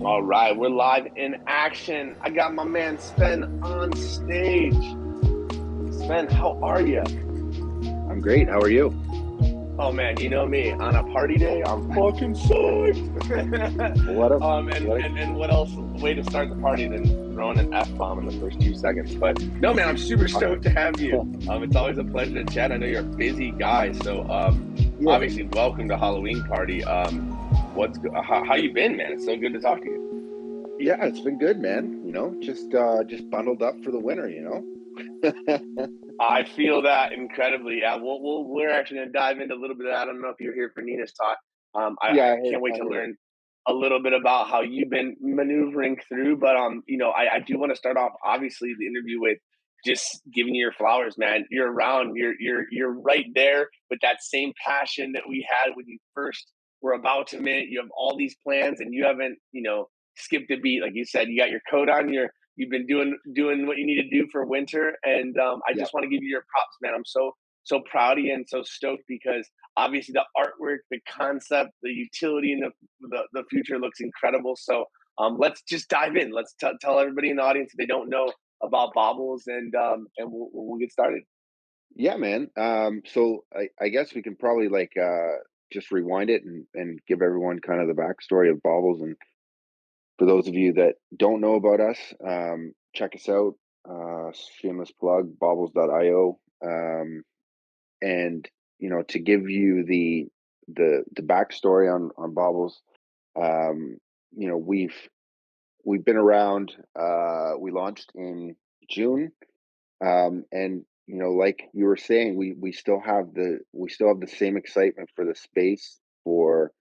All right, we're live in action. I got my man Sven on stage. Sven, how are you? I'm great. How are you? Oh man, you know me. On a party day, I'm fucking psyched. What a And, what a and and what else? Way to start the party than throwing an F bomb in the first 2 seconds. But no, man, I'm super stoked to have you. It's always a pleasure to chat. I know you're a busy guy, so yeah, obviously, welcome to Halloween party. How you been, man? It's so good to talk to you. yeah. It's been good, man. Just bundled up for the winter. I feel that incredibly. Yeah, we're actually going to dive into a little bit of that. I don't know if you're here for Nina's talk. I Yeah, can't wait I to heard it. learn a little bit about how you've been maneuvering through. But I do want to start off obviously the interview with just giving you your flowers, man. You're around. You're right there with that same passion that we had when you first were about to mint. You have all these plans, and you haven't skipped a beat. Like you said, you got your coat on. You've been doing what you need to do for winter, and I Yeah, just want to give you your props, man. I'm so proud of you and so stoked because obviously the artwork, the concept, the utility, and the future looks incredible. So let's just dive in. Let's tell everybody in the audience if they don't know about Bobblz, and we'll get started. yeah, man. So I guess we can probably just rewind it and give everyone kind of the backstory of Bobbles. And for those of you that don't know about us, check us out. Shameless plug, bobbles.io. And to give you the backstory on Bobbles, um, we've been around. We launched in June, and like you were saying, we still have the same excitement for the space, for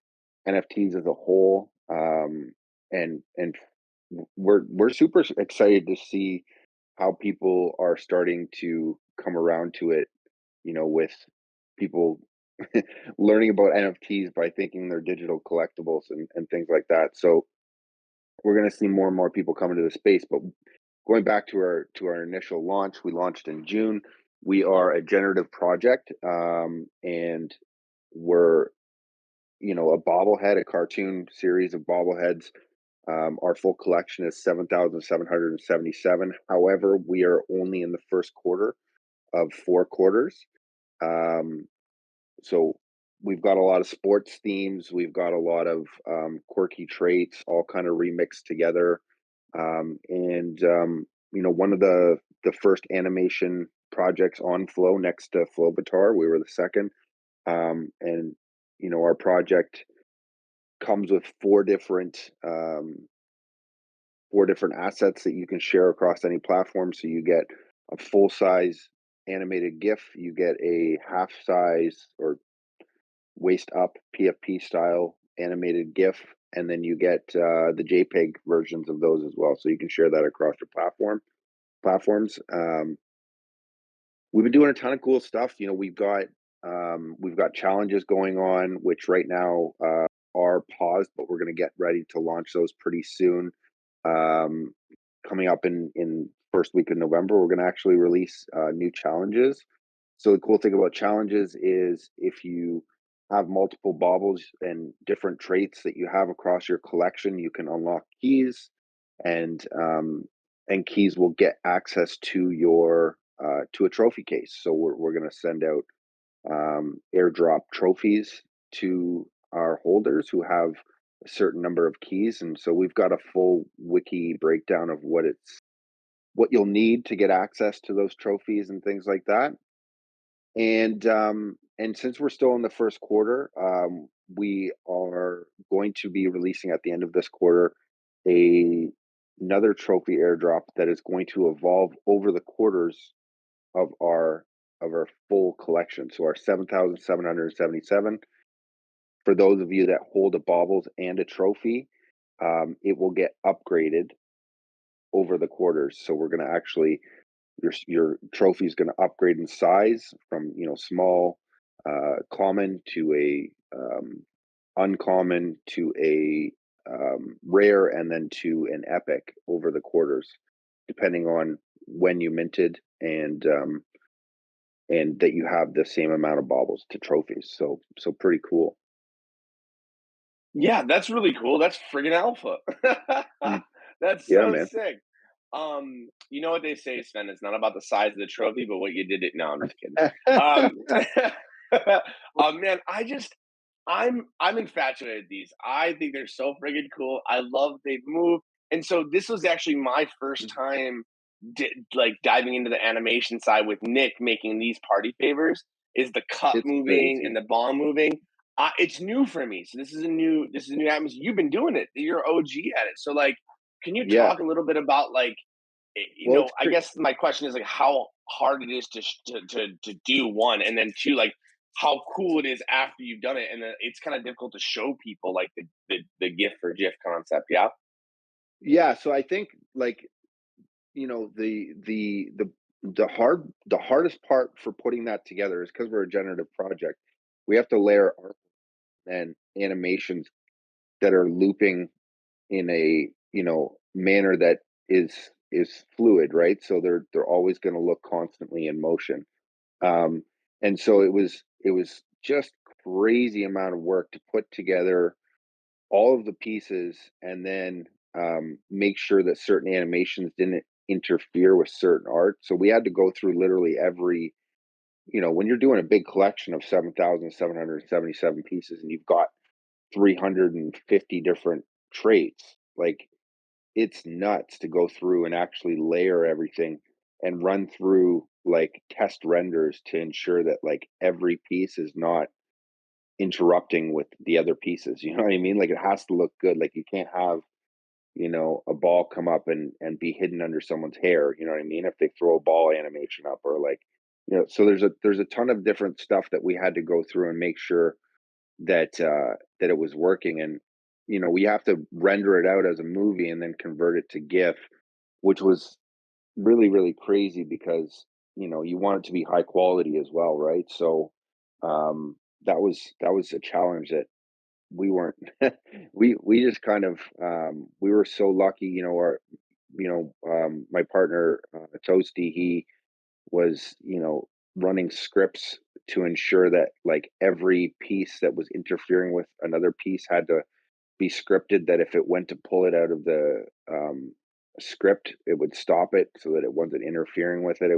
NFTs as a whole, and we're super excited to see how people are starting to come around to it. With people learning about NFTs by thinking they're digital collectibles and things like that. So we're going to see more and more people come into the space. But going back to our initial launch, we launched in June. We are a generative project, and we're a bobblehead, a cartoon series of bobbleheads. Our full collection is 7,777. However, we are only in the first quarter of 4 quarters. Um, so we've got a lot of sports themes. We've got a lot of quirky traits, all kind of remixed together. And one of the first animation projects on Flow, next to Flowbitar, we were the second. And our project comes with four different assets that you can share across any platform. So you get a full size animated GIF, you get a half size or waist up PFP style animated GIF, and then you get the JPEG versions of those as well. So you can share that across your platforms. We've been doing a ton of cool stuff. We've got challenges going on, which right now are paused, but we're going to get ready to launch those pretty soon. Um, Coming up in first week of November, we're going to actually release new challenges. So the cool thing about challenges is if you have multiple baubles and different traits that you have across your collection, you can unlock keys, and keys will get access to your to a trophy case. So we're going to send out airdrop trophies to our holders who have a certain number of keys, and so we've got a full wiki breakdown of what you'll need to get access to those trophies and things like that. And since we're still in the first quarter, we are going to be releasing at the end of this quarter a another trophy airdrop that is going to evolve over the quarters of our full collection. So our 7,777. For those of you that hold a baubles and a trophy, it will get upgraded over the quarters. So we're going to actually your trophy is going to upgrade in size from small, common to a uncommon to a rare, and then to an epic over the quarters, depending on when you minted, and that you have the same amount of baubles to trophies. So pretty cool. Yeah, that's really cool. That's friggin' alpha. Mm. That's Yeah, so man. sick. You know what they say, Sven, it's not about the size of the trophy, but what you did it. No, I'm just kidding. Man, I'm infatuated with these. I think they're so friggin' cool. I love they've moved. And so this was actually my first time like diving into the animation side with Nick making these party favors is the cup It's moving and crazy. the ball moving. It's new for me. So this is a new atmosphere. You've been doing it. You're OG at it. So like, can you Yeah. talk a little bit about like, Well, it's I guess my question is like how hard it is to do one, and then two, like how cool it is after you've done it, and then it's kind of difficult to show people like the GIF for GIF concept. Yeah. yeah, so I think, like, the hardest part for putting that together is because 'cause we're a generative project. We have to layer art and animations that are looping in a, manner that is fluid, right? So they're always gonna look constantly in motion. Um, and so it was just crazy amount of work to put together all of the pieces and then make sure that certain animations didn't interfere with certain art. So we had to go through literally every, when you're doing a big collection of 7,777 pieces and you've got 350 different traits, like it's nuts to go through and actually layer everything and run through like test renders to ensure that like every piece is not interrupting with the other pieces. You know what I mean? Like it has to look good. Like you can't have, a ball come up and be hidden under someone's hair. You know what I mean? If they throw a ball animation up or like, so there's a ton of different stuff that we had to go through and make sure that it was working. And we have to render it out as a movie and then convert it to GIF, which was really, really crazy because, you want it to be high quality as well, right? So, that was a challenge that we weren't we just kind of, we were so lucky, my partner, Toasty, he was, running scripts to ensure that like every piece that was interfering with another piece had to be scripted, that if it went to pull it out of the script, it would stop it so that it wasn't interfering with it.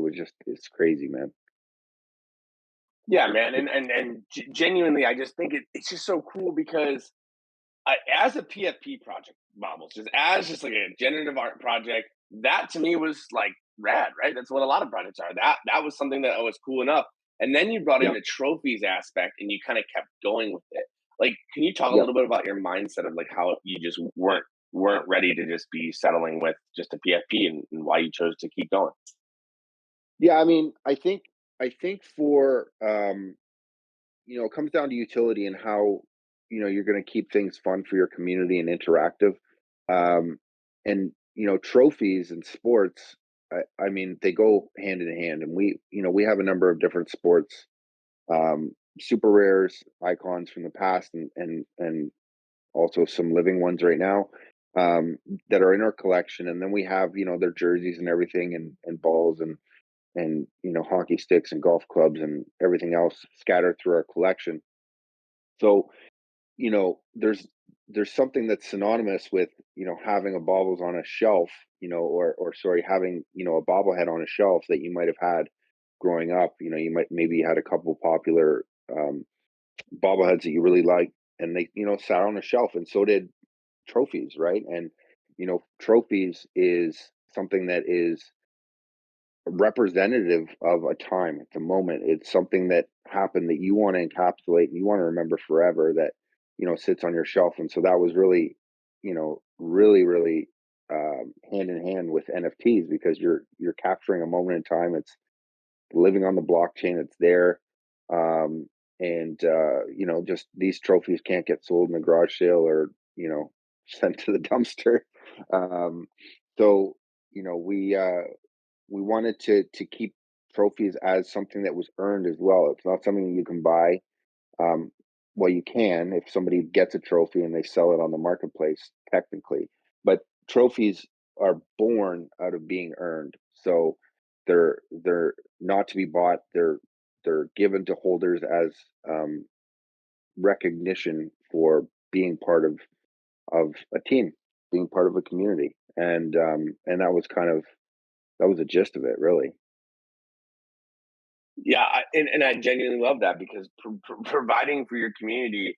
It's crazy, man. Yeah, man, and genuinely, I just think it's just so cool because as a PFP project, Bobbles, just like a generative art project, that to me was like rad, right? That's what a lot of projects are. That was something that was cool enough. And then you brought in Yeah. the trophies aspect, and you kind of kept going with it. Like, can you talk a Yeah. little bit about your mindset of like how you just weren't ready to just be settling with just a PFP, and why you chose to keep going? Yeah, I mean, I think for it comes down to utility and how, you're going to keep things fun for your community and interactive. And trophies and sports, I mean, they go hand in hand. And we have a number of different sports, super rares, icons from the past, and also some living ones right now, um, that are in our collection. And then we have, their jerseys and everything, and balls and hockey sticks and golf clubs and everything else scattered through our collection. So, there's something that's synonymous with, having a baubles on a shelf, or sorry, having, a bobblehead on a shelf that you might have had growing up. You might maybe had a couple popular bobbleheads that you really like, and they, sat on a shelf, and so did trophies, right? And trophies is something that is representative of a time. It's a moment. It's something that happened that you want to encapsulate and you want to remember forever, that sits on your shelf. And so that was really, really, really, hand in hand with NFTs, because you're capturing a moment in time. It's living on the blockchain. It's there. And just these trophies can't get sold in a garage sale or sent to the dumpster. Um, so we wanted to keep trophies as something that was earned as well. It's not something you can buy. Um, well, you can if somebody gets a trophy and they sell it on the marketplace, technically. But trophies are born out of being earned. So they're not to be bought. They're given to holders as, recognition for being part of a team, being part of a community, and that was kind of that was the gist of it, really. Yeah, and I genuinely love that because providing for your community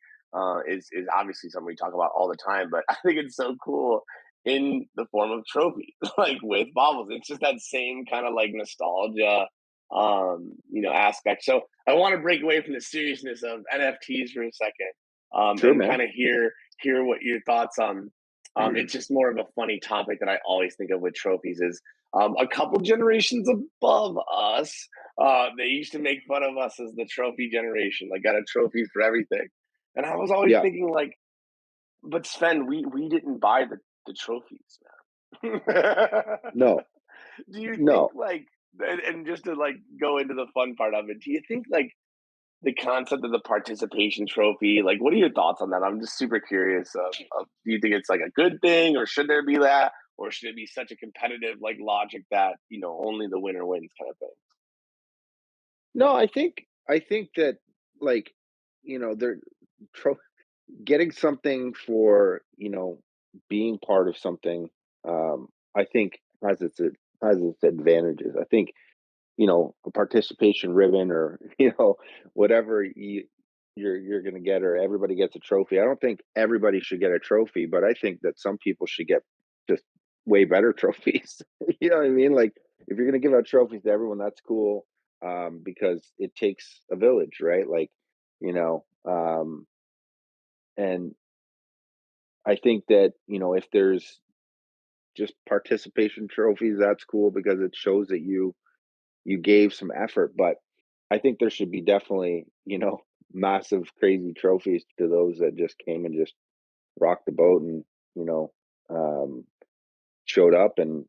is obviously something we talk about all the time. But I think it's so cool in the form of trophies, like with Bobbles. It's just that same kind of like nostalgia, aspect. So I want to break away from the seriousness of NFTs for a second, Sure, and man. kind of hear what your thoughts on. It's just more of a funny topic that I always think of with trophies is a couple generations above us they used to make fun of us as the trophy generation, like got a trophy for everything. And I was always Yeah. thinking, like, but Sven, we didn't buy the trophies, man. No. Do you think No. like and just to like go into the fun part of it, do you think like the concept of the participation trophy, like what are your thoughts on that? I'm just super curious of do you think it's like a good thing or should there be that? Or should it be such a competitive like logic that, only the winner wins kind of thing? No, I think that, like, they're tro getting something for, being part of something, I think has its advantages. I think, a participation ribbon or, whatever you're gonna get or everybody gets a trophy. I don't think everybody should get a trophy, but I think that some people should get just way better trophies. You know what I mean? Like, if you're gonna give out trophies to everyone, that's cool, because it takes a village, right? Like, you know, and I think that, if there's just participation trophies, that's cool because it shows that you gave some effort, but I think there should be definitely, massive crazy trophies to those that just came and just rocked the boat and, you know, um, showed up and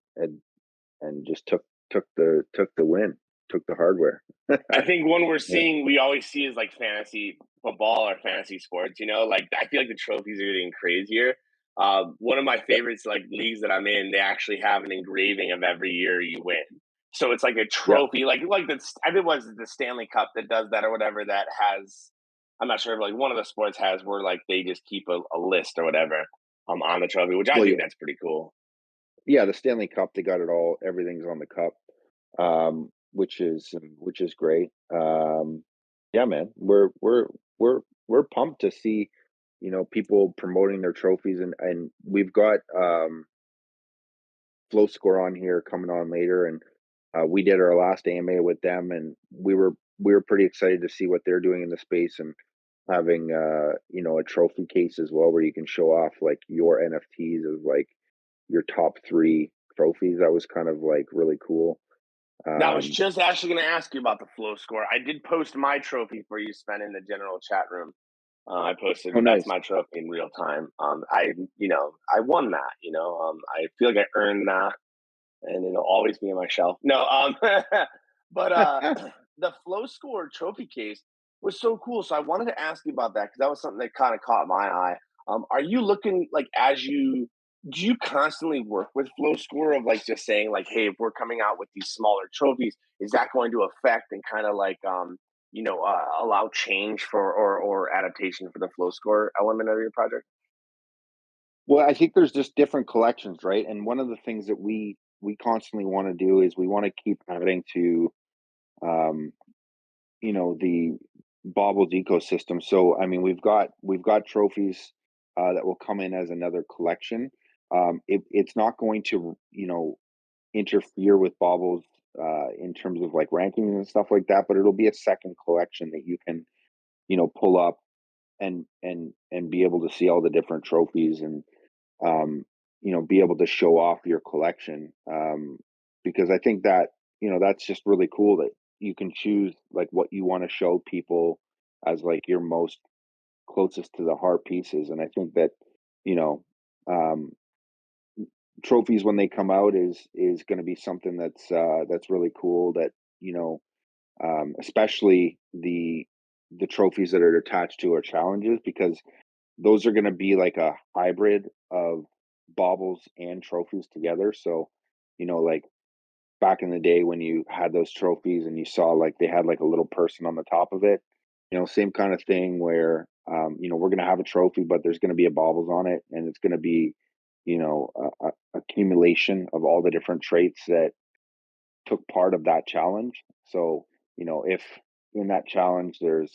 just took the win, took the hardware. I think one we're Yeah. seeing, we always see is like fantasy football or fantasy sports. Like I feel like the trophies are getting crazier. One of my Yeah. favorites, like leagues that I'm in, they actually have an engraving of every year you win. So it's like a Yeah. trophy, like the I think it was the Stanley Cup that does that or whatever that has. I'm not sure if like one of the sports has where like they just keep a list or whatever on the trophy, which I Well, think yeah. that's pretty cool. Yeah, the Stanley Cup, they got it all. Everything's on the cup, which is great. Yeah, man, we're pumped to see, people promoting their trophies, and we've got Flow Score on here coming on later, and we did our last AMA with them, and we were pretty excited to see what they're doing in the space and having a trophy case as well where you can show off like your NFTs of like your top three trophies. That was kind of like really cool. Now, I was Um, just actually going to ask you about the flow score. I did post my trophy for you, Sven, in the general chat room. I posted oh, that's nice. my trophy in real time. I won that. I feel like I earned that, and it'll always be on my shelf. No, but the flow score trophy case was so cool. So I wanted to ask you about that because that was something that kind of caught my eye. Are you looking like as you do you constantly work with flow score of like just saying like, hey, if we're coming out with these smaller trophies, is that going to affect and kind of like allow change for or adaptation for the flow score element of your project? Well, I think there's just different collections, right? And one of the things that we constantly want to do is we want to keep adding to um, the Bobbled ecosystem. So, I mean, we've got trophies that will come in as another collection. It's not going to interfere with Bobbles in terms of like rankings and stuff like that, but it'll be a second collection that you can pull up and be able to see all the different trophies and be able to show off your collection. Because I think that that's just really cool that you can choose like what you want to show people as like your most closest to the heart pieces. And I think that you know um, trophies when they come out is going to be something that's really cool. That you know especially the trophies that are attached to our challenges because those are gonna be like a hybrid of baubles and trophies together, so, like, back in the day when you had those trophies and you saw, like, they had, like, a little person on the top of it, same kinda thing where, we're going to have a trophy, but there's going to be a Bobblz on it, and it's going to be, accumulation of all the different traits that took part of that challenge. So, if in that challenge there's,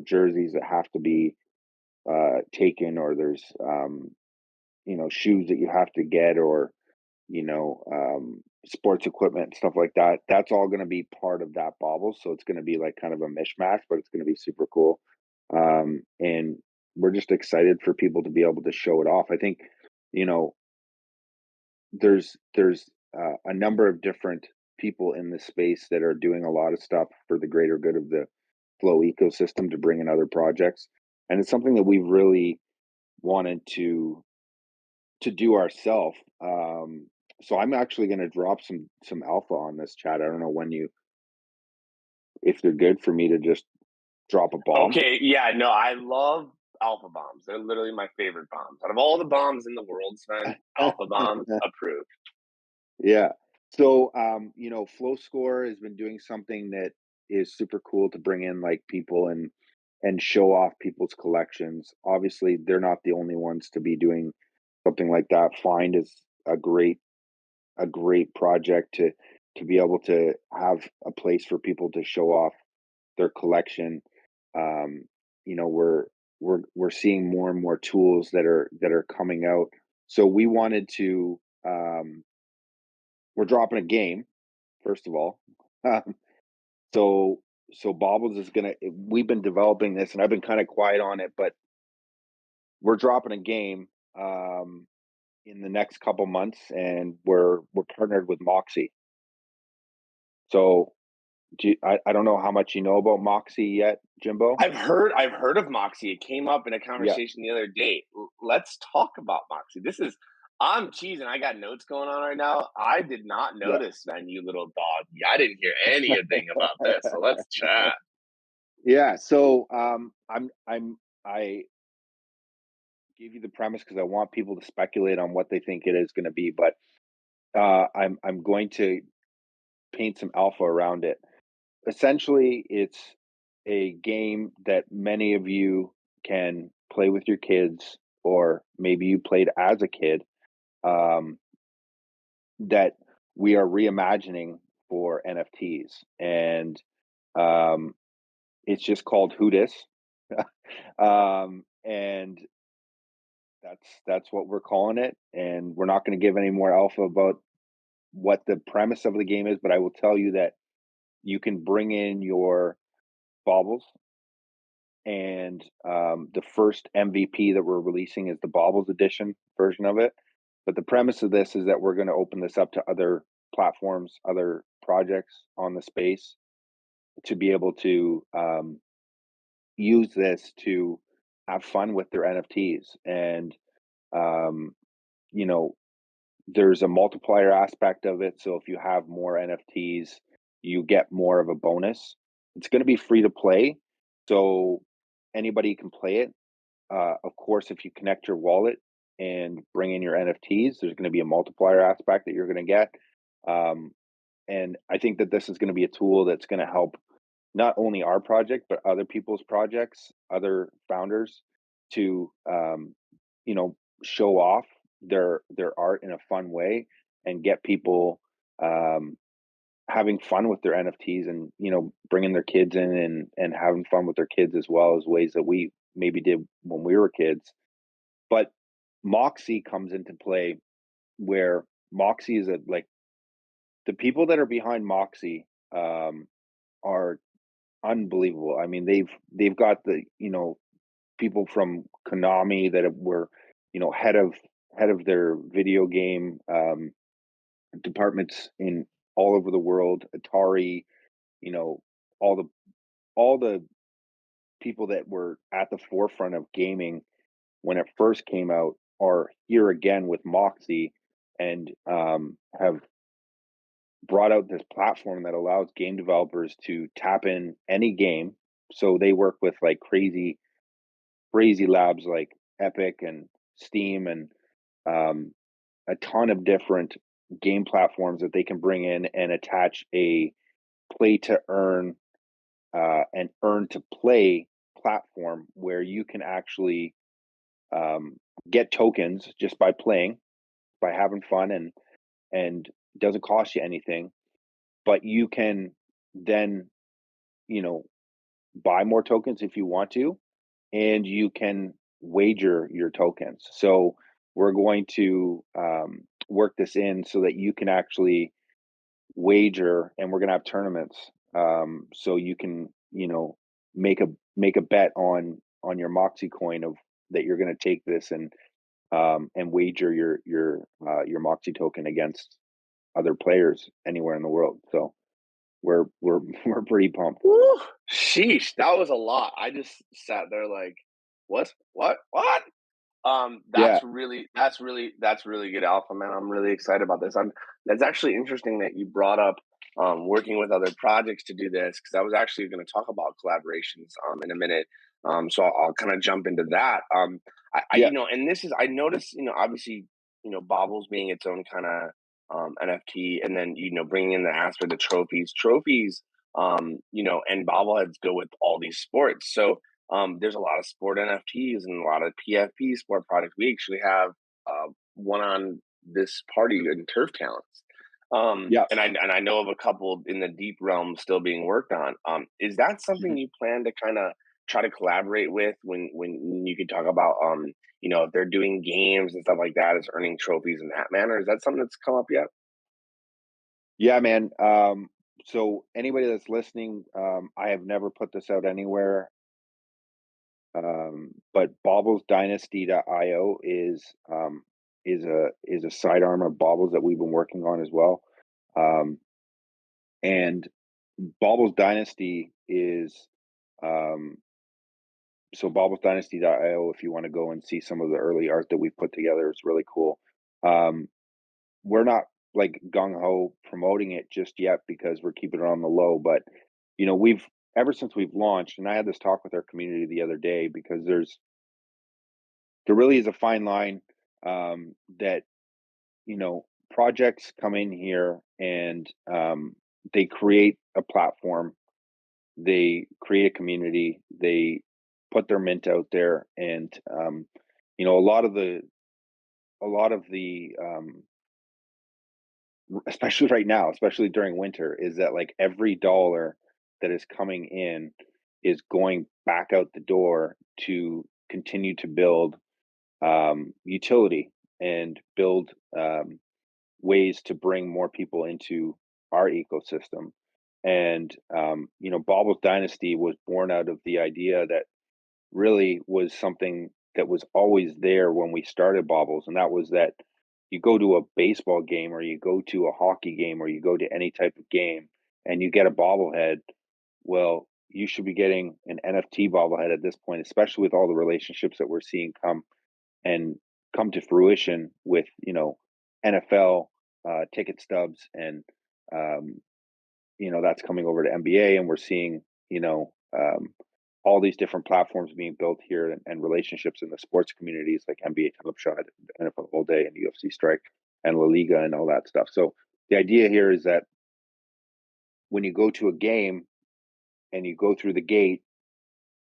jerseys that have to be taken, or there's, shoes that you have to get, or, sports equipment, stuff like that, that's all going to be part of that Bobble. So it's going to be like kind of a mishmash, but it's going to be super cool. And we're just excited for people to be able to show it off. I think, you know, there's a number of different people in this space that are doing a lot of stuff for the greater good of the flow ecosystem to bring in other projects, and it's something that we've really wanted to do ourselves. So I'm actually going to drop some alpha on this chat. I don't know if they're good for me to just drop a bomb. Okay, yeah, no, I love alpha bombs. They're literally my favorite bombs. Out of all the bombs in the world, Sven, alpha bombs approved. Yeah. So, Flow Score has been doing something that is super cool to bring in like people and show off people's collections. Obviously, they're not the only ones to be doing something like that. Find is a great project to be able to have a place for people to show off their collection. Um, we're seeing more and more tools that are coming out. So we wanted to we're dropping a game, first of all. Um, so so Bobbles is gonna we've been developing this, and I've been kind of quiet on it, but we're dropping a game in the next couple months, and we're partnered with Moxie. So I don't know how much you know about Moxie yet, Jimbo. I've heard of Moxie. It came up in a Yeah. conversation the other day. Let's talk about Moxie. I'm cheesing. I got notes going on right now. I did not know Yeah. this, man, you little dog. I didn't hear anything about this. So let's chat. Yeah. So I gave you the premise because I want people to speculate on what they think it is going to be, but I'm going to paint some alpha around it. Essentially, it's a game that many of you can play with your kids, or maybe you played as a kid, um, that we are reimagining for NFTs. And um, it's just called Who Dis. And that's what we're calling it. And we're not going to give any more alpha about what the premise of the game is, but I will tell you that you can bring in your baubles, and the first MVP that we're releasing is the Bobblz edition version of it. But the premise of this is that we're going to open this up to other platforms, other projects on the space, to be able to use this to have fun with their NFTs. And um, you know, there's a multiplier aspect of it. So if you have more NFTs, you get more of a bonus. It's going to be free to play, so anybody can play it. Of course, if you connect your wallet and bring in your NFTs, there's going to be a multiplier aspect that you're going to get. Um, and I think that this is going to be a tool that's going to help not only our project, but other people's projects, other founders, to show off their art in a fun way, and get people um, having fun with their NFTs, and bringing their kids in, and having fun with their kids as well, as ways that we maybe did when we were kids. But Moxie comes into play, where Moxie is like the people that are behind Moxie are unbelievable. I mean, they've got the people from Konami that were head of their video game departments in all over the world. Atari, you know, all the all the people that were at the forefront of gaming when it first came out are here again with Moxie, and have brought out this platform that allows game developers to tap in any game. So they work with like crazy labs like Epic and Steam, and um, a ton of different game platforms that they can bring in and attach a play to earn and earn to play platform where you can actually get tokens just by playing, by having fun, and it doesn't cost you anything. But you can then, you know, buy more tokens if you want to, and you can wager your tokens. So we're going to work this in so that you can actually wager, and we're going to have tournaments. So you can, you know, make a bet on your Moxie coin of that you're going to take this and wager your Moxie token against other players anywhere in the world. So we're we're pretty pumped. Woo, sheesh, that was a lot. I just sat there like, what, what? Yeah, That's really good alpha, man. I'm really excited about this. That's actually interesting that you brought up working with other projects to do this because I was actually going to talk about collaborations in a minute. So I'll kind of jump into that. yeah, And this is I noticed, obviously, Bobbles being its own kind of NFT, and then bringing in the aspect of trophies, and bobbleheads go with all these sports. So there's a lot of sport NFTs and a lot of PFP sport products. We actually have one on this party in Turf Talents. yeah. And I know of a couple in the deep realm still being worked on. Is that something Mhm. you plan to kind of try to collaborate with when you can talk about if they're doing games and stuff like that, is earning trophies in that manner? Is that something that's come up yet? Yeah, man. So anybody that's listening, I have never put this out anywhere. But bobblesdynasty.io is a sidearm of Bobbles that we've been working on as well. Um, and Bobbles Dynasty is um, so bobblesdynasty.io. If you want to go and see some of the early art that we've put together, it's really cool. Um, we're not like gung ho promoting it just yet because we're keeping it on the low. But we've ever since we've launched, and I had this talk with our community the other day because there really is a fine line that projects come in here and they create a platform, they create a community, they put their mint out there, and a lot of the especially right now, especially during winter, is that like every dollar that is coming in is going back out the door to continue to build utility and build ways to bring more people into our ecosystem. And Bobbles Dynasty was born out of the idea that really was something that was always there when we started Bobbles, and that was that you go to a baseball game or you go to a hockey game or you go to any type of game and you get a bobblehead. Well, you should be getting an NFT bobblehead at this point, especially with all the relationships that we're seeing and come to fruition with NFL ticket stubs, and um, that's coming over to NBA, and we're seeing all these different platforms being built here, and relationships in the sports communities like NBA Top Shot, NFL All Day, and UFC Strike, and La Liga, and all that stuff. So the idea here is that when you go to a game and you go through the gate,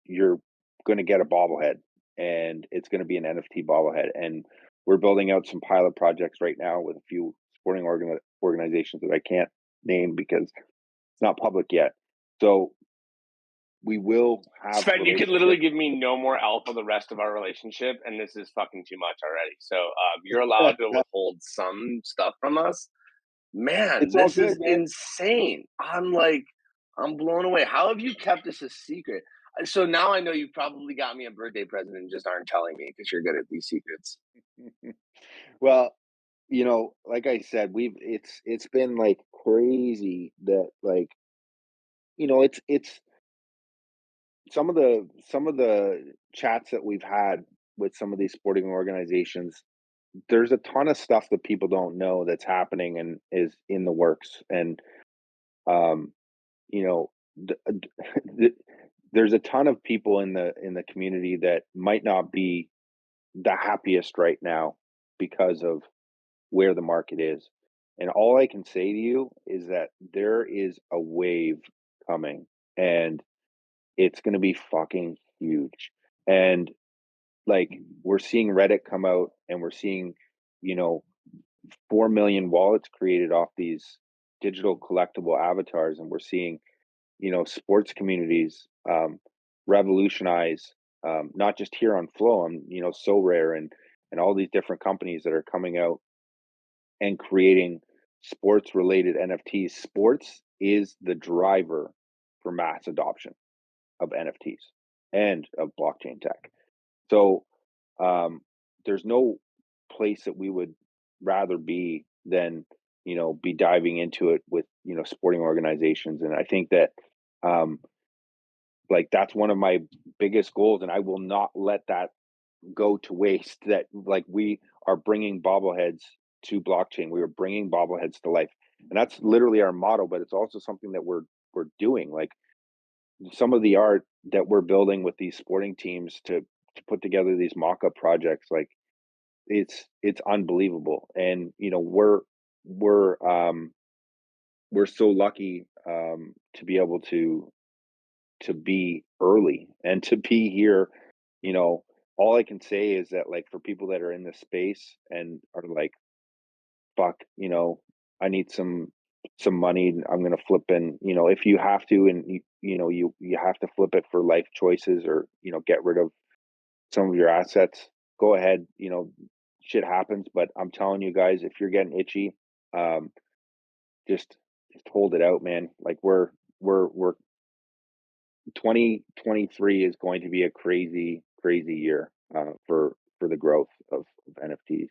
you're going to get a bobblehead, and it's going to be an NFT bobblehead. And we're building out some pilot projects right now with a few sporting organizations that I can't name because it's not public yet. So we will have Sven, you could literally relationships. give me no more alpha the rest of our relationship, and this is fucking too much already. So you're allowed to withhold some stuff from us. Man, It's all this good, is man. insane. I'm blown away. How have you kept this a secret? So now I know you probably got me a birthday present and just aren't telling me because you're good at these secrets. Well, like I said, it's been like crazy that like it's some of the chats that we've had with some of these sporting organizations. There's a ton of stuff that people don't know that's happening and is in the works, and um, you know, there's a ton of people in the community that might not be the happiest right now because of where the market is. And all I can say to you is that there is a wave coming, and it's going to be fucking huge. And like we're seeing Reddit come out and we're seeing, you know, 4 million wallets created off these digital collectible avatars. And we're seeing, you know, sports communities revolutionize, not just here on Flow, on, you know, So Rare and all these different companies that are coming out and creating sports related NFTs. Sports is the driver for mass adoption of NFTs and of blockchain tech. So um, there's no place that we would rather be than, you know, be diving into it with, you know, sporting organizations. And I think that um, like that's one of my biggest goals, and I will not let that go to waste. That like we are bringing bobbleheads to blockchain. We are bringing bobbleheads to life, and that's literally our motto. But it's also something that we're doing. Like some of the art that we're building with these sporting teams to put together these mock-up projects, like it's unbelievable. And you know we're we're so lucky to be able to be early and to be here. You know, all I can say is that like for people that are in this space and are like, fuck, you know, I need some money. I'm gonna flip in, you know, if you have to, and you know, you have to flip it for life choices, or you know, get rid of some of your assets. Go ahead, you know, shit happens. But I'm telling you guys, if you're getting itchy, um, just just hold it out, man. Like we're 2023 is going to be a crazy year for the growth of NFTs.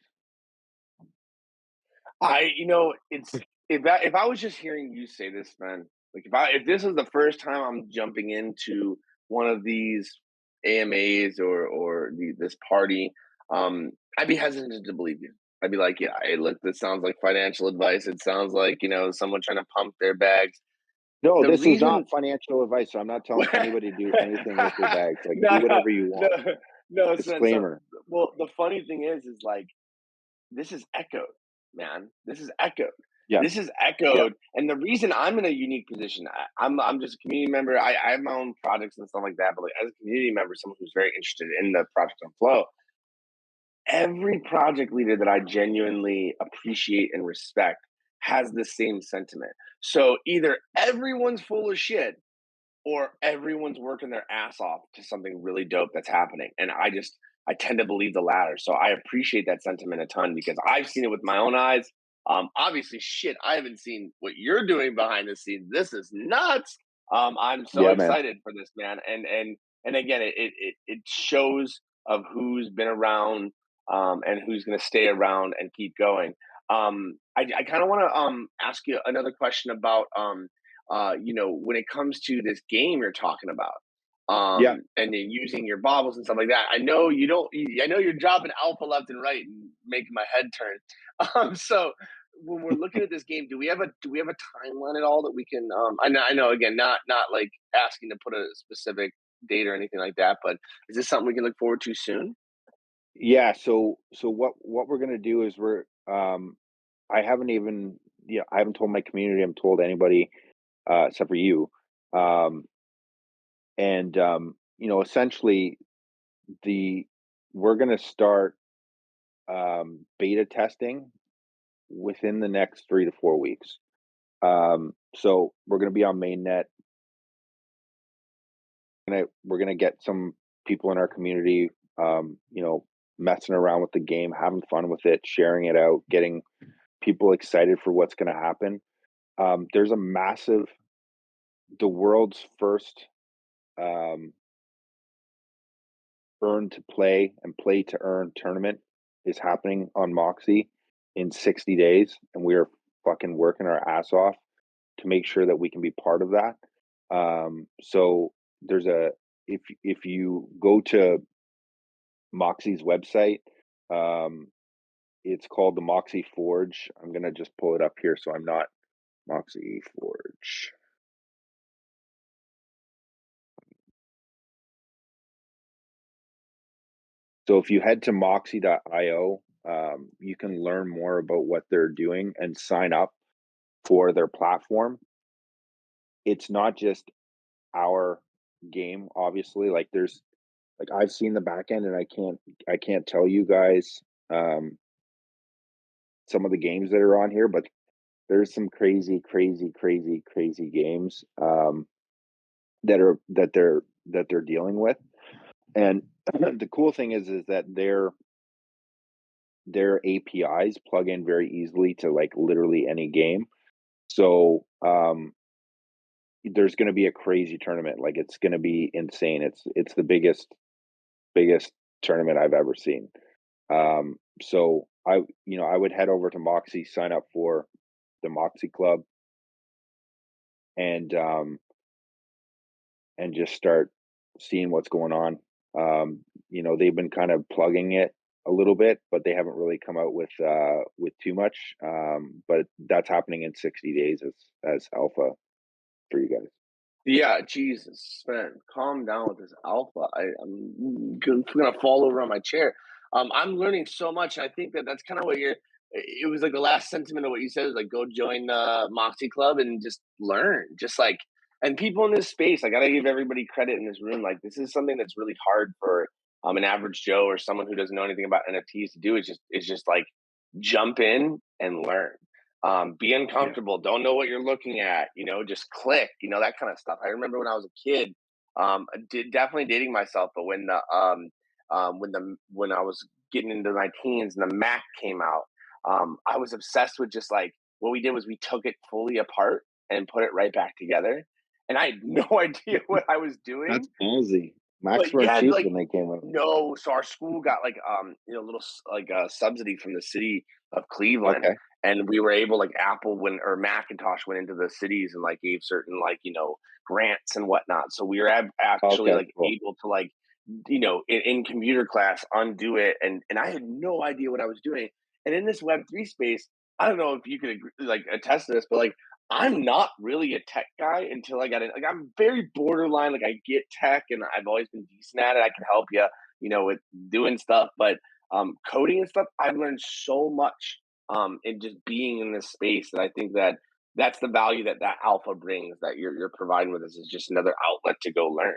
You know, it's if I was just hearing you say this, man, like if this is the first time I'm jumping into one of these AMAs or this party, I'd be hesitant to believe you. I'd be like, yeah, hey, look, this sounds like financial advice. It sounds like, you know, someone trying to pump their bags. No, The this is not reason financial advice. So I'm not telling anybody to do anything with their bags. Like do no, whatever you no, want. no, Sven. So, Disclaimer. well, the funny thing is like this is echoed, man. This is echoed. Yeah, This is yeah, echoed, and the reason I'm in a unique position, I'm just a community member. I have my own projects and stuff like that, but like as a community member, someone who's very interested in the project on Flow, every project leader that I genuinely appreciate and respect has the same sentiment. So either everyone's full of shit or everyone's working their ass off to something really dope that's happening. And I tend to believe the latter. So I appreciate that sentiment a ton because I've seen it with my own eyes. Obviously, shit, I haven't seen what you're doing behind the scenes. This is nuts. I'm so yeah, man. excited for this, man. And again, it shows of who's been around and who's going to stay around and keep going. I kind of want to ask you another question about you know, when it comes to this game you're talking about, Yeah, and then using your bobbles and stuff like that. I know you don't. I know you're dropping alpha left and right and making my head turn. So when we're looking at this game, do we have a timeline at all that we can? I know again, not like asking to put a specific date or anything like that, but is this something we can look forward to soon? yeah. So what we're gonna do is I haven't even, yeah, I haven't told my community. I haven't told anybody except for you. Um, and you know, essentially the we're gonna start beta testing within the next 3 to 4 weeks. So we're gonna be on mainnet. We're gonna get some people in our community, you know, messing around with the game, having fun with it, sharing it out, getting people excited for what's gonna happen. There's a massive, the world's first um, earn to play and play to earn tournament is happening on Moxie in 60 days, and we are fucking working our ass off to make sure that we can be part of that. So there's a if you go to Moxie's website, um, it's called the Moxie Forge. I'm gonna just pull it up here so I'm not Moxie Forge. So if you head to moxie.io, you can learn more about what they're doing and sign up for their platform. It's not just our game, obviously. Like like I've seen the back end, and I can't tell you guys um, some of the games that are on here, but there's some crazy, crazy, crazy, crazy games that they're dealing with. And the cool thing is that their APIs plug in very easily to like literally any game. So there's going to be a crazy tournament. Like it's going to be insane. It's the biggest tournament I've ever seen. So I would head over to Moxie, sign up for the Moxie Club, and just start seeing what's going on. They've been kind of plugging it a little bit, but they haven't really come out with too much. But that's happening in 60 days as alpha for you guys. Yeah, Jesus, Sven, calm down with this alpha. I'm gonna fall over on my chair. I'm learning so much. I think that that's kind of what you're. It was like the last sentiment of what you said is like go join the Moxie Club and just learn. Just like and people in this space, I gotta give everybody credit in this room. Like this is something that's really hard for an average Joe or someone who doesn't know anything about NFTs to do. It's just like jump in and learn, be Yeah. uncomfortable, don't know what you're looking at, just click, that kind of stuff. I remember when I was a kid, definitely dating myself, but when I was getting into my teens and the Mac came out, I was obsessed with just like what we did was we took it fully apart and put it right back together. And I had no idea what I was That's doing. ballsy. But Macs weren't yeah, cheap like when they came out. no, so our school got like a little like a subsidy from the city of Cleveland, Okay. and we were able like Apple went or Macintosh went into the cities and like gave certain like grants and whatnot. So we were actually Okay, like cool. able to like in computer class undo it, and I had no idea what I was doing. And in this Web3 space, I don't know if you could agree, like attest to this, but like I'm not really a tech guy until I got in. Like I'm very borderline. Like I get tech, and I've always been decent at it. I can help you, with doing stuff. But coding and stuff, I've learned so much in just being in this space that I think that that's the value that that alpha brings. That you're providing with us is just another outlet to go learn.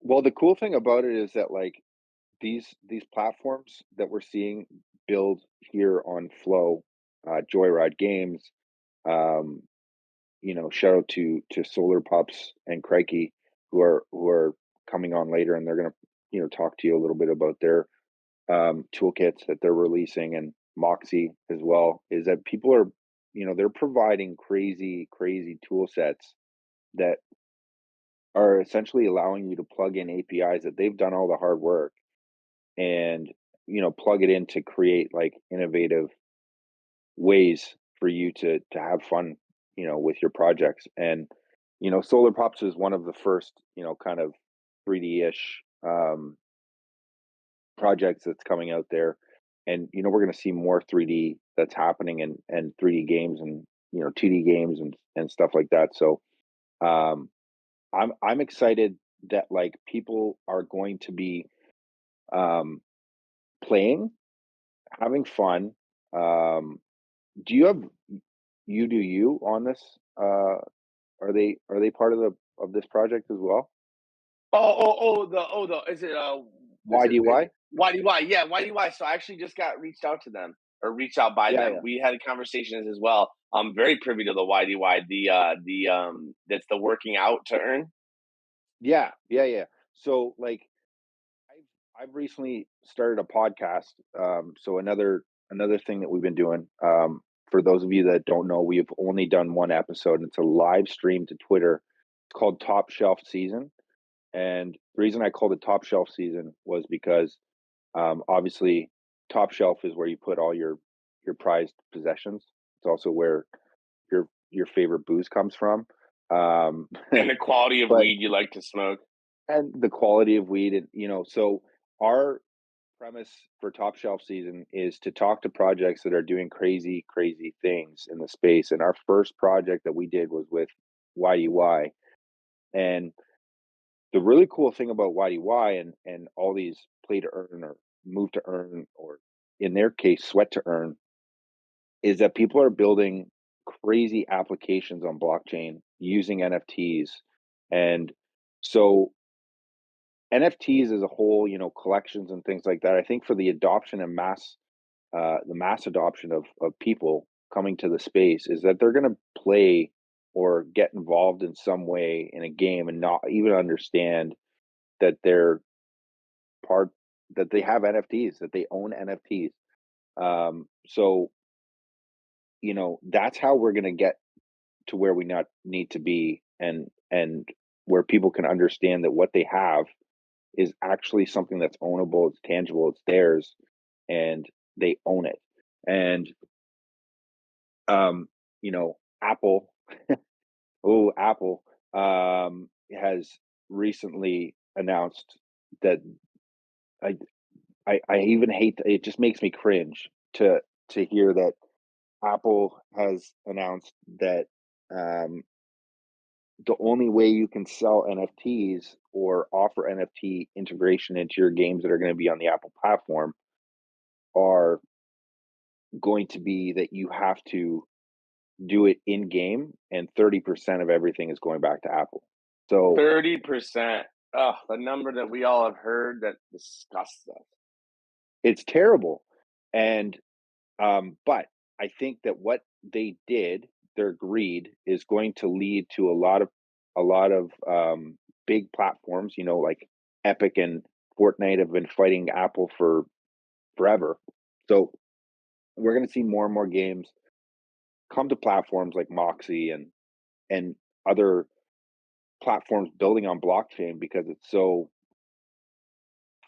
Well, the cool thing about it is that like these platforms that we're seeing build here on Flow, Joyride Games, um, shout out to Solar Pups and Crikey who are coming on later, and they're gonna talk to you a little bit about their toolkits that they're releasing, and Moxie as well. Is that people are they're providing crazy tool sets that are essentially allowing you to plug in APIs that they've done all the hard work and plug it in to create like innovative ways for you to have fun with your projects. And Solar Pops is one of the first kind of 3D-ish projects that's coming out there. And we're going to see more 3D that's happening, and 3D games, and 2D games, and stuff like that. So um I'm excited that like people are going to be um playing, having fun. um do you have you do you on this? Are they part of this project as well? The is it YDY? YDY? Yeah, YDY. So I actually just got reached out to them or reached out by Yeah, them. yeah. We had conversations as well. I'm very privy to the YDY. The that's the working out to earn. Yeah, yeah, yeah. So, like, I've recently started a podcast. So another thing that we've been doing, for those of you that don't know, we've only done one episode, and it's a live stream to Twitter. It's called Top Shelf Season, and the reason I called it Top Shelf Season was because, obviously, top shelf is where you put all your prized possessions. It's also where your favorite booze comes from. Um, And the quality of but weed you like to smoke. and the quality of weed, and so our premise for Top Shelf Season is to talk to projects that are doing crazy things in the space. And our first project that we did was with YDY. And the really cool thing about YDY and all these play to earn or move to earn, or in their case sweat to earn, is that people are building crazy applications on blockchain using NFTs. And so NFTs as a whole, collections and things like that, I think for the adoption and the mass adoption of people coming to the space is that they're going to play or get involved in some way in a game and not even understand that they're part that they have NFTs, that they own NFTs. So that's how we're going to get to where we not need to be, and where people can understand that what they have is actually something that's ownable, it's tangible, it's theirs, and they own it. And Apple, Apple has recently announced that I I even hate it. Just makes me cringe to hear that Apple has announced that um, the only way you can sell NFTs or offer NFT integration into your games that are going to be on the Apple platform are going to be that you have to do it in game, and 30% of everything is going back to Apple. So 30%. Oh, the number that we all have heard that disgusts us. it's terrible. And but I think that what they did, their greed, is going to lead to a lot of big platforms, like Epic and Fortnite have been fighting Apple for forever. So we're going to see more and more games come to platforms like Moxie and other platforms building on blockchain because it's so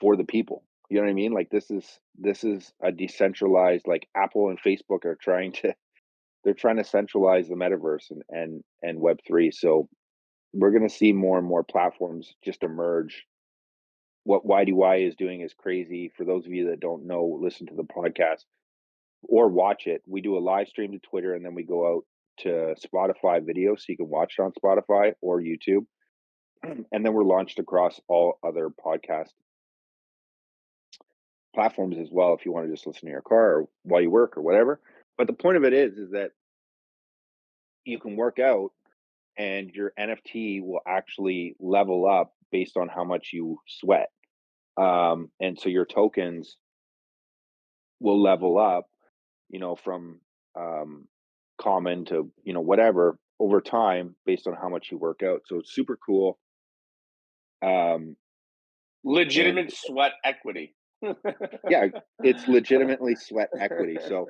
for the people. You know what I mean? Like this is a decentralized, like Apple and Facebook are trying to they're trying to centralize the metaverse and Web3. So we're going to see more and more platforms just emerge. What YDY is doing is crazy. For those of you that don't know, listen to the podcast or watch it. We do a live stream to Twitter, and then we go out to Spotify video, so you can watch it on Spotify or YouTube. And then we're launched across all other podcast platforms as well if you want to just listen to your car or while you work or whatever. But the point of it is that you can work out and your NFT will actually level up based on how much you sweat. And so your tokens will level up, from um, common to, whatever over time based on how much you work out. So it's super cool. Um, and Legitimate sweat equity. yeah, it's legitimately sweat equity. So,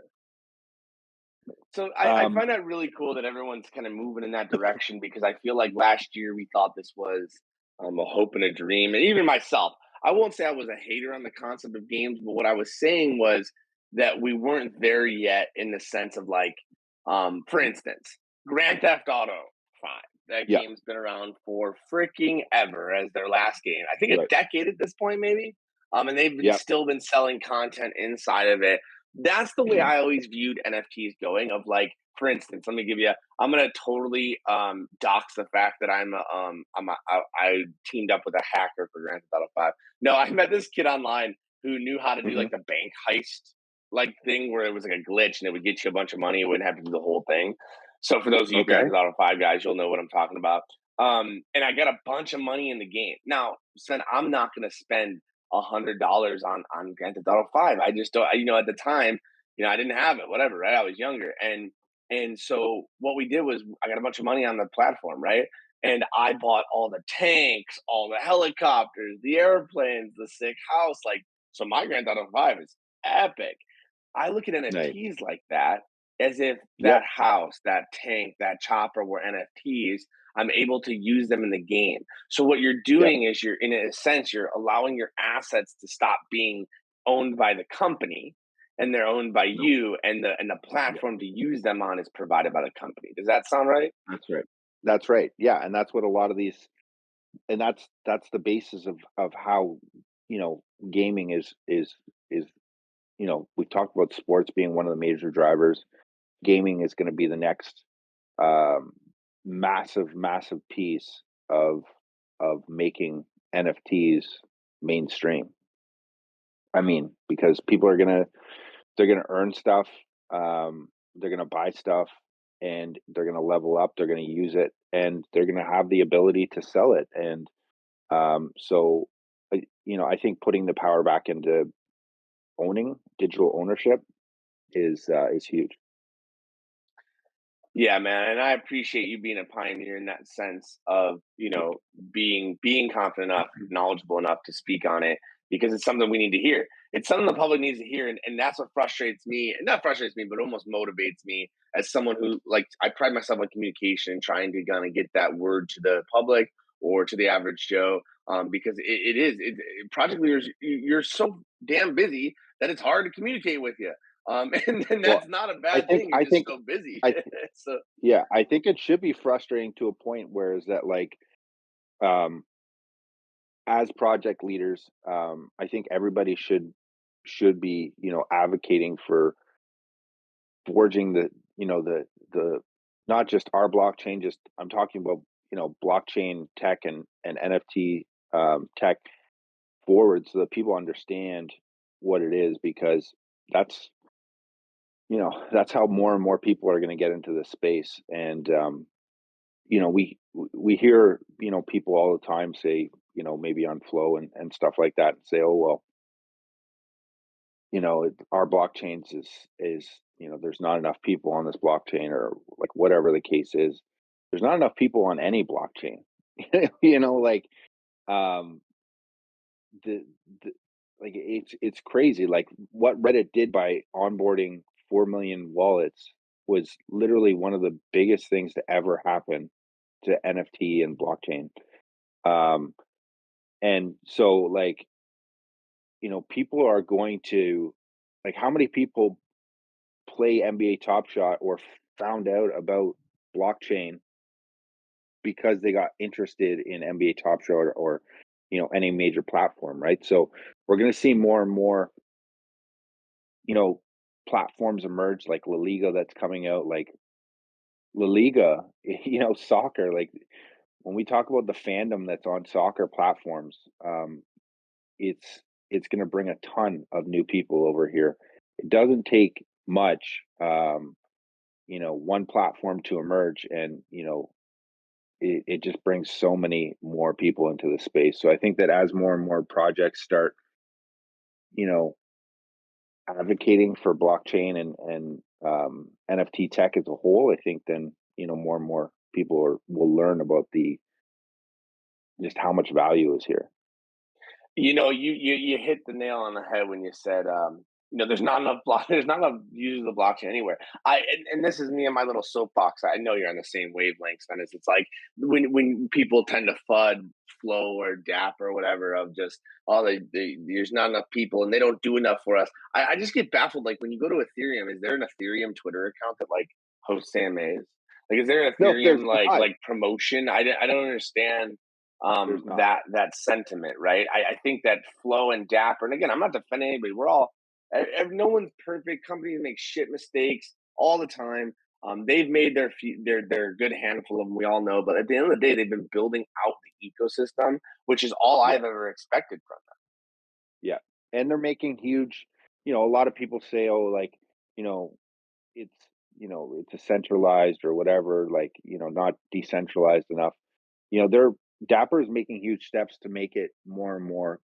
So I um, find that really cool that everyone's kind of moving in that direction because I feel like last year we thought this was a hope and a dream. And even myself, I won't say I was a hater on the concept of games, but what I was saying was that we weren't there yet in the sense of like, for instance, Grand Theft Auto 5. That yeah, game's been around for freaking ever as their last game. I think a right. decade at this point, maybe. And they've Yeah. still been selling content inside of it. That's the way I always viewed NFTs going. Of like, for instance, let me give you. I'm gonna totally dox the fact that I teamed up with a hacker for Grand Theft Auto 5. No, I met this kid online who knew how to do Hmm. like the bank heist like thing where it was like a glitch and it would get you a bunch of money. You wouldn't have to do the whole thing. So for those of you Grand Okay. Theft Auto 5 guys, you'll know what I'm talking about. And I got a bunch of money in the game. Now, Sven, I'm not gonna spend $100 on Grand Theft Auto 5. I just don't. At the time, I didn't have it. Whatever, right? I was younger, and so what we did was I got a bunch of money on the platform, right? And I bought all the tanks, all the helicopters, the airplanes, the sick house. Like, so my Grand Theft Auto 5 is epic. I look at Nice. NFTs like that as if Yep. that house, that tank, that chopper were NFTs. I'm able to use them in the game. So what you're Yep. doing is in a sense, you're allowing your assets to stop being owned by the company and they're owned by No. you and the Yeah. platform to use them on is provided by the company. Does that sound right? That's right. That's right. Yeah, and that's what a lot of these, and that's the basis of how gaming is we've talked about sports being one of the major drivers. Gaming is going to be the next um, massive piece of making NFTs mainstream. I mean, because people are gonna they're gonna earn stuff, they're gonna buy stuff, and they're gonna level up. They're gonna use it, and they're gonna have the ability to sell it. And so I think putting the power back into owning digital ownership is huge. Yeah, man, and I appreciate you being a pioneer in that sense of, being confident enough, knowledgeable enough to speak on it because it's something we need to hear. It's something the public needs to hear, and that's what frustrates me. Not frustrates me, but almost motivates me as someone who like I pride myself on communication, trying to kind of get that word to the public or to the average Joe. Because project leaders, you're so damn busy that it's hard to communicate with you. And Well, that's not a I bad think thing. You're I just think so busy. I th- So yeah, I think it should be frustrating to a point where is that like um as project leaders, I think everybody should be, advocating for forging the not just our blockchain, just I'm talking about, blockchain tech and NFT tech forward so that people understand what it is because that's that's how more and more people are going to get into this space. And we hear people all the time say maybe on flow and stuff like that and say, oh well, our blockchains is there's not enough people on this blockchain or like whatever the case is. There's not enough people on any blockchain. Like um the, the like it's crazy. Like what Reddit did by onboarding 4 million wallets was literally one of the biggest things to ever happen to NFT and blockchain. Um, and so like, people are going to like how many people play NBA Top Shot or found out about blockchain because they got interested in NBA Top Shot or any major platform, right? So we're going to see more and more you know, platforms emerge like La Liga that's coming out, like La Liga, soccer, like when we talk about the fandom that's on soccer platforms, it's going to bring a ton of new people over here. It doesn't take much, one platform to emerge, and it just brings so many more people into the space. So I think that as more and more projects start, you know, advocating for blockchain and NFT tech as a whole, I think then more and more people will learn about the just how much value is here. you hit the nail on the head when you said, there's not enough there's not enough users of the blockchain anywhere. And this is me and my little soapbox. I know you're on the same wavelength, Sven. It's like when people tend to FUD Flow or DAP or whatever of just there's not enough people and they don't do enough for us. I just get baffled. Like when you go to Ethereum, is there an Ethereum Twitter account that like hosts AMAs? Like, is there an No, there's Ethereum like not. promotion? I don't understand There's not. that sentiment, right? I think that Flow and Dapper, and again, I'm not defending anybody. We're all no one's perfect. Companies make shit mistakes all the time. They've made their good handful of them. We all know, but at the end of the day, they've been building out the ecosystem, which is all Yeah, I've ever expected from yeah, and they're making huge. A lot of people say, oh, like you know, it's it's a centralized or whatever, like not decentralized enough. They're Dapper is making huge steps to make it more and more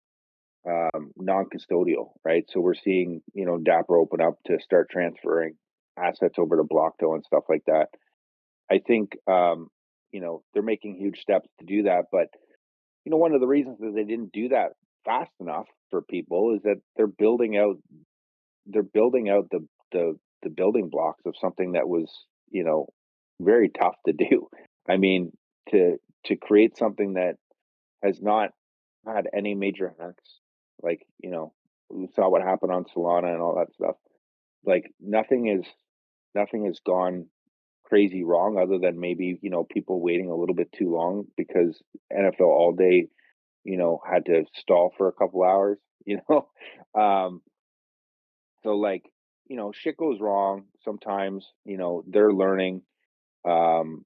non-custodial, right? So we're seeing, Dapper open up to start transferring assets over to Blockto and stuff like that. I think, they're making huge steps to do that. But, one of the reasons that they didn't do that fast enough for people is that they're building out the building blocks of something that was, you know, very tough to do. I mean, to create something that has not had any major hacks. Like, we saw what happened on Solana and all that stuff. Like nothing has gone crazy wrong other than maybe, people waiting a little bit too long because NFL all day, had to stall for a couple hours, you know. Um, so like, shit goes wrong sometimes, they're learning. Um,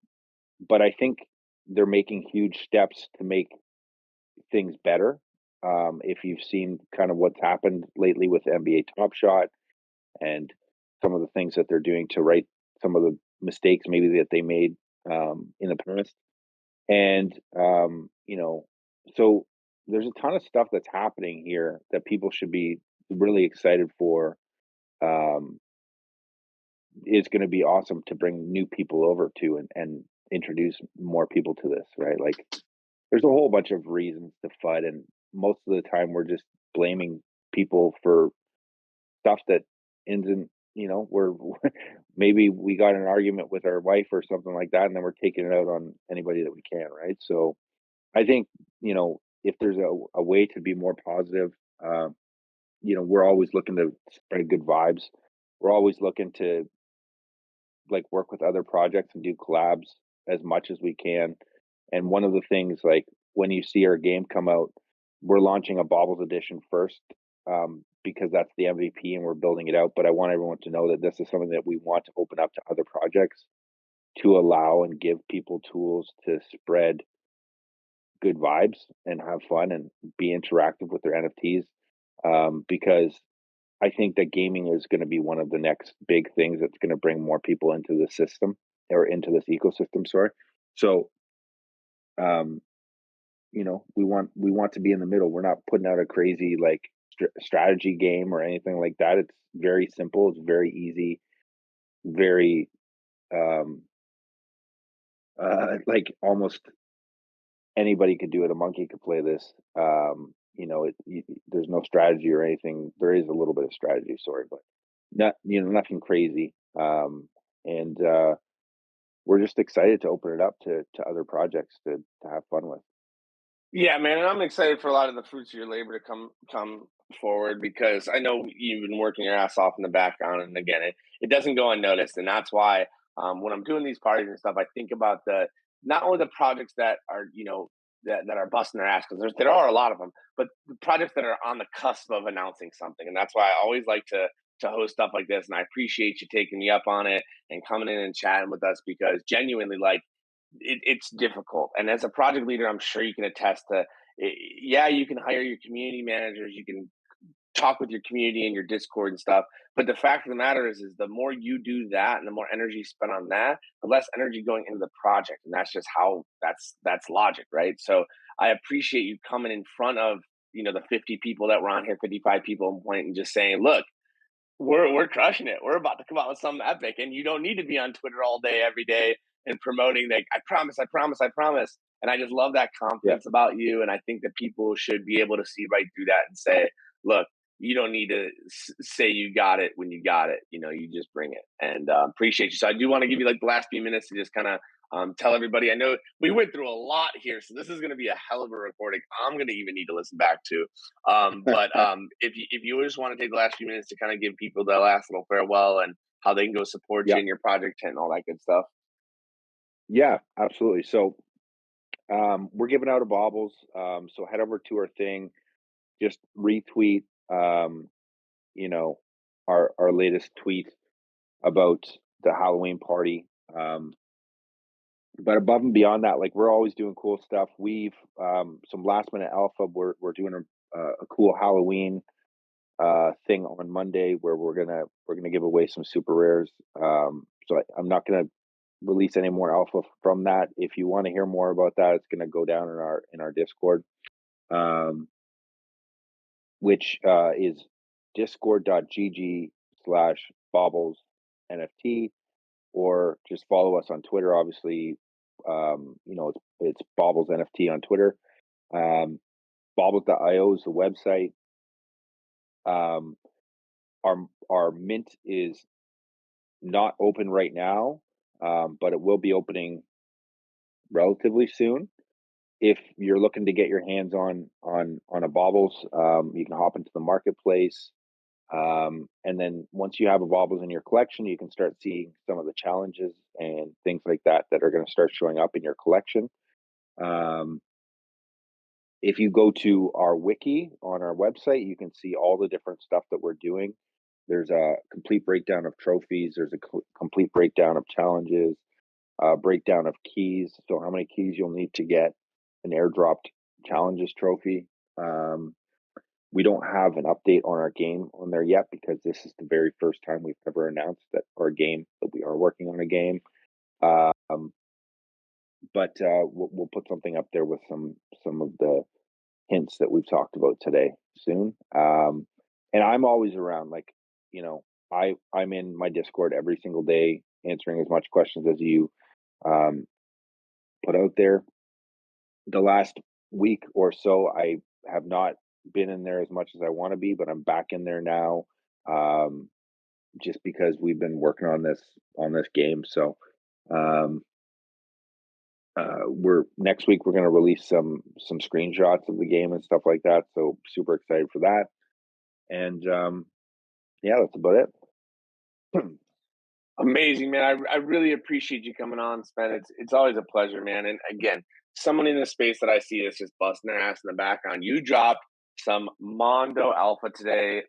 but I think they're making huge steps to make things better. If you've seen kind of what's happened lately with NBA Top Shot and some of the things that they're doing to right some of the mistakes maybe that they made in the past, and so there's a ton of stuff that's happening here that people should be really excited for. Um, it's going to be awesome to bring new people over to and introduce more people to this, right? Like, there's a whole bunch of reasons to FUD, and most of the time we're just blaming people for stuff that isn't, we're maybe we got in an argument with our wife or something like that, and then we're taking it out on anybody that we can, right? So I think, if there's a way to be more positive, we're always looking to spread good vibes. We're always looking to like work with other projects and do collabs as much as we can. And one of the things, like when you see our game come out, we're launching a Bobblz edition first, because that's the MVP and we're building it out. But I want everyone to know that this is something that we want to open up to other projects to allow and give people tools to spread good vibes and have fun and be interactive with their NFTs. Because I think that gaming is going to be one of the next big things that's going to bring more people into the system or into this ecosystem. Sorry. So, um, we want to be in the middle. We're not putting out a crazy like strategy game or anything like that. It's very simple. It's very easy. Very um, like almost anybody could do it. A monkey could play this. There's no strategy or anything. There is a little bit of strategy, sorry, but nothing crazy. And we're just excited to open it up to other projects to have fun with. Yeah, man, and I'm excited for a lot of the fruits of your labor to come forward because I know you've been working your ass off in the background, and again, it doesn't go unnoticed, and that's why when I'm doing these parties and stuff, I think about the not only the projects that are that are busting their ass because there are a lot of them, but the projects that are on the cusp of announcing something, and that's why I always like to host stuff like this, and I appreciate you taking me up on it and coming in and chatting with us because genuinely, like it's difficult. And as a project leader, I'm sure you can attest to. Yeah, you can hire your community managers, you can talk with your community and your Discord and stuff. But the fact of the matter is the more you do that and the more energy spent on that, the less energy going into the project. And that's just how that's logic, right? So I appreciate you coming in front of the 50 people that were on here, 55 people on point, and just saying, look, we're crushing it. We're about to come out with something epic, and you don't need to be on Twitter all day, every day, and promoting like I promise, I promise, I promise. And I just love that Yeah, confidence about you, and I think that people should be able to see right through that and say, look, you don't need to say you got it when you got it. You just bring it, and appreciate you. So I do want to give you like the last few minutes to just kind of tell everybody. I know we went through a lot here, so this is going to be a hell of a recording. I'm going to even need to listen back to. But if you just want to take the last few minutes to kind of give people the last little farewell and how they can go support you yeah, in your project tent and all that good stuff. yeah, absolutely. So we're giving out a Bobbles. So head over to our thing, just retweet, you know, our latest tweet about the Halloween party. But above and beyond that, like we're always doing cool stuff. We've some last minute alpha. We're doing a cool Halloween thing on Monday where we're gonna give away some super rares. So I'm not gonna release any more alpha from that. If you want to hear more about that, it's gonna go down in our Discord, um, which is discord.gg/bobbles NFT, or just follow us on Twitter. Obviously, it's Bobbles NFT on Twitter. Um, Bobbles.io is the website. Um, our mint is not open right now, but it will be opening relatively soon. If you're looking to get your hands on a Bobbles, you can hop into the marketplace. And then once you have a Bobbles in your collection, you can start seeing some of the challenges and things like that are going to start showing up in your collection. Um, if you go to our wiki on our website, you can see all the different stuff that we're doing. There's a complete breakdown of trophies. There's a complete breakdown of challenges, breakdown of keys. So how many keys you'll need to get an airdropped challenges trophy. Um, we don't have an update on our game on there yet because this is the very first time we've ever announced that our game that we are working on a game. Um, but we'll put something up there with some of the hints that we've talked about today soon. And I'm always around, like, you know, I'm in my Discord every single day, answering as much questions as you um, put out there. The last week or so, I have not been in there as much as I want to be, but I'm back in there now, um, just because we've been working on this game. So um, we're next week we're going to release some screenshots of the game and stuff like that. So super excited for that. And yeah, that's about it. Amazing, man. I really appreciate you coming on, Sven. It's always a pleasure, man. And again, someone in the space that I see is just busting their ass in the background. You dropped some Mondo Alpha today,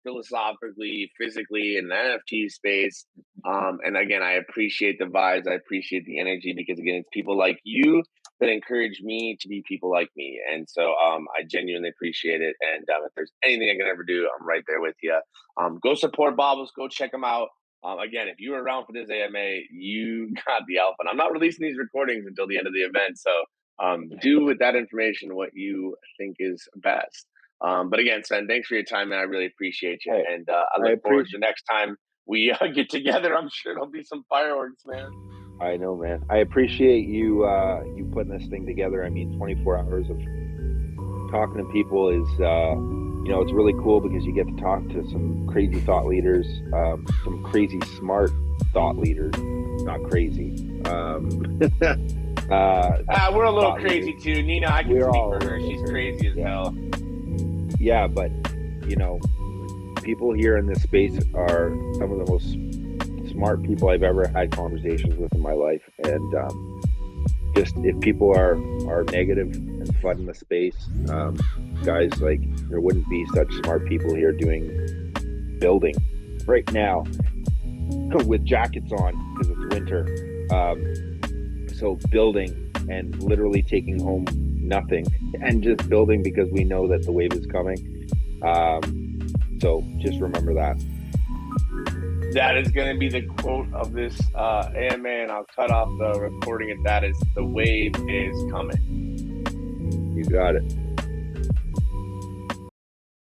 philosophically, physically, in the NFT space. And again, I appreciate the vibes. I appreciate the energy because again, it's people like you that encourage me to be people like me. And so I genuinely appreciate it. And if there's anything I can ever do, I'm right there with you. Go support Bobblz. Go check them out. Again, if you were around for this AMA, you got the alpha. And I'm not releasing these recordings until the end of the event. So do with that information what you think is best. But again, Sven, thanks for your time, man. I really appreciate you. And I look forward to the next time we get together. I'm sure there'll be some fireworks, man. I know, man. I appreciate you you putting this thing together. I mean, 24 hours of talking to people is you know, it's really cool because you get to talk to some crazy thought leaders, some crazy smart thought leaders, not crazy. We're a little crazy leaders too. Nina, I can speak for her. She's crazy as hell. Yeah, but you know, people here in this space are some of the most smart people I've ever had conversations with in my life. And just if people are negative and flooding the space, guys, like, there wouldn't be such smart people here doing building right now with jackets on because it's winter. So building and literally taking home nothing and just building because we know that the wave is coming. So just remember that. That is going to be the quote of this AMA, and I'll cut off the recording at that. Is the wave is coming. You got it.